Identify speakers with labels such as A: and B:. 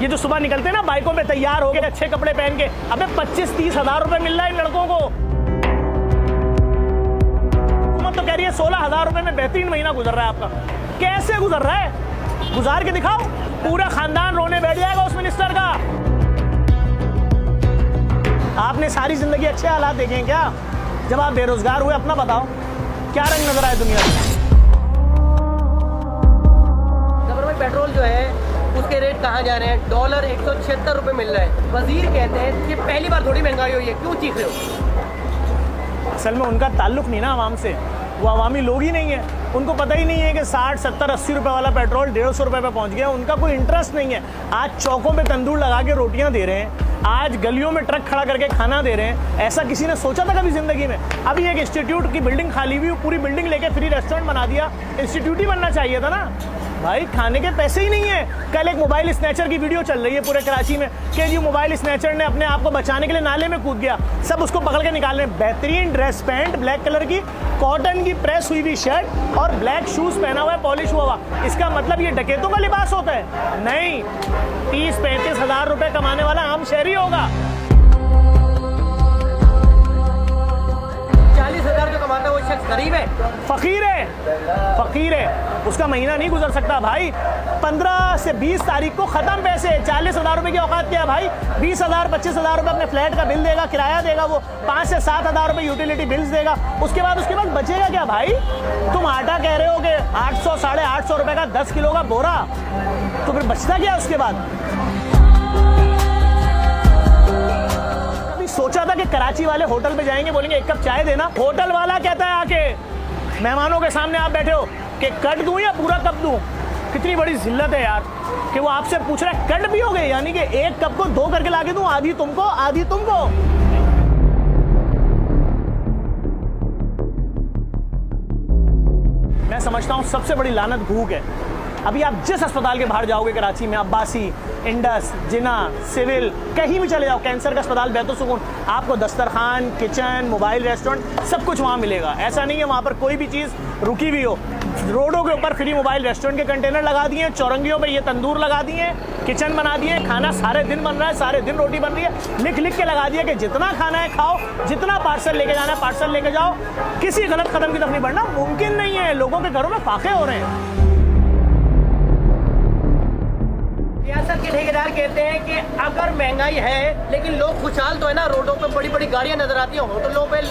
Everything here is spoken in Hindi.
A: ये जो सुबह निकलते हैं ना बाइकों पे तैयार हो गए अच्छे कपड़े पहन के, अबे 25-30 हजार रुपए मिल रहा है इन लड़कों को। हुकूमत तो कह रही है 16,000 रुपए में बेहतरीन महीना गुजर रहा है आपका। कैसे गुजर रहा है? गुजार के दिखाओ। पूरा खानदान रोने बैठ जाएगा उस मिनिस्टर का। आपने सारी जिंदगी अच्छे हालात देखे हैं क्या? जब आप बेरोजगार हुए अपना बताओ, क्या रंग नजर आए दुनिया में?
B: पेट्रोल जो है उसके रेट कहाँ जा रहे हैं? डॉलर 176 रुपए मिल रहा है। वजीर कहते हैं कि पहली बार थोड़ी महंगाई हुई है, क्यों चीख रहे हो?
A: असल में उनका ताल्लुक नहीं ना आवाम से, वो अवामी लोग ही नहीं है। उनको पता ही नहीं है कि 60, 70, 80 रुपए वाला पेट्रोल 150 रुपए पे पहुंच गया। उनका कोई इंटरेस्ट नहीं है। आज चौकों पे तंदूर लगा के रोटियां दे रहे हैं, आज गलियों में ट्रक खड़ा करके खाना दे रहे हैं। ऐसा किसी ने सोचा था कभी जिंदगी में? अभी एक इंस्टीट्यूट की बिल्डिंग खाली हुई, पूरी बिल्डिंग लेके फ्री रेस्टोरेंट बना दिया। इंस्टीट्यूट ही बनना चाहिए था ना भाई, खाने के पैसे ही नहीं है। कल एक मोबाइल स्नैचर की वीडियो चल रही है पूरे कराची में कि जी मोबाइल स्नैचर ने अपने आप को बचाने के लिए नाले में कूद गया, सब उसको पकड़ के निकाल रहे हैं। बेहतरीन ड्रेस पैंट, ब्लैक कलर की कॉटन की प्रेस हुई हुई शर्ट और ब्लैक शूज पहना हुआ है, पॉलिश हुआ हुआ। इसका मतलब ये डकैतों का लिबास होता है? नहीं, 30-35 हजार रुपए कमाने वाला आम शहरी होगा।
B: 40,000 जो कमाता है वो शख्स गरीब है,
A: फकीर है, फकीर है। उसका महीना नहीं गुजर सकता भाई। 15 से 20 तारीख को खत्म पैसे। 40,000 रुपए की औकात क्या है भाई? 20,000, 25,000 रुपए अपने फ्लैट का बिल देगा, किराया देगा, वो 5 से 7 हजार रुपए यूटिलिटी बिल्स देगा। उसके बाद बचेगा क्या भाई? तुम आटा कह रहे हो कि 800, 850 रुपए का 10 किलो का बोरा, तो फिर बचता क्या उसके बाद? कभी सोचा था कि कराची वाले होटल पे जाएंगे, बोलेंगे एक कप चाय देना? होटल वाला कहता है आके मेहमानों के सामने आप बैठे हो कि कट दूं या पूरा कप दूं? कितनी बड़ी जिल्लत है यार कि वो आपसे पूछ रहा है कट भी हो गए, यानी कि एक कप को 2 करके लाके दूं, आधी तुमको आधी तुमको। मैं समझता हूं सबसे बड़ी लानत भूख है। अभी आप जिस अस्पताल के बाहर जाओगे कराची में, अब्बासी, इंडस, जिना, सिविल, कहीं भी चले जाओ, कैंसर का अस्पताल, बैतुल-सुकून, आपको दस्तरखान, किचन, मोबाइल रेस्टोरेंट सब कुछ वहाँ मिलेगा। ऐसा नहीं है वहाँ पर कोई भी चीज़ रुकी हुई हो। रोडों के ऊपर फ्री मोबाइल रेस्टोरेंट के कंटेनर लगा दिए, चौरंगियों पे ये तंदूर लगा दिए, किचन बना दिए, खाना सारे दिन बन रहा है, सारे दिन रोटी बन रही है। लिख लिख के लगा दिया कि जितना खाना है खाओ, जितना पार्सल लेके जाना है पार्सल लेके जाओ। किसी गलत कदम की तरफ नहीं बढ़ना मुमकिन नहीं है। लोगों के घरों में फाके हो रहे हैं।
B: सियासत के ठेकेदार कहते हैं कि अगर महंगाई है लेकिन लोग खुशहाल तो है ना, रोडों पे बड़ी बड़ी गाड़ियां नजर आती हैं, होटलों पे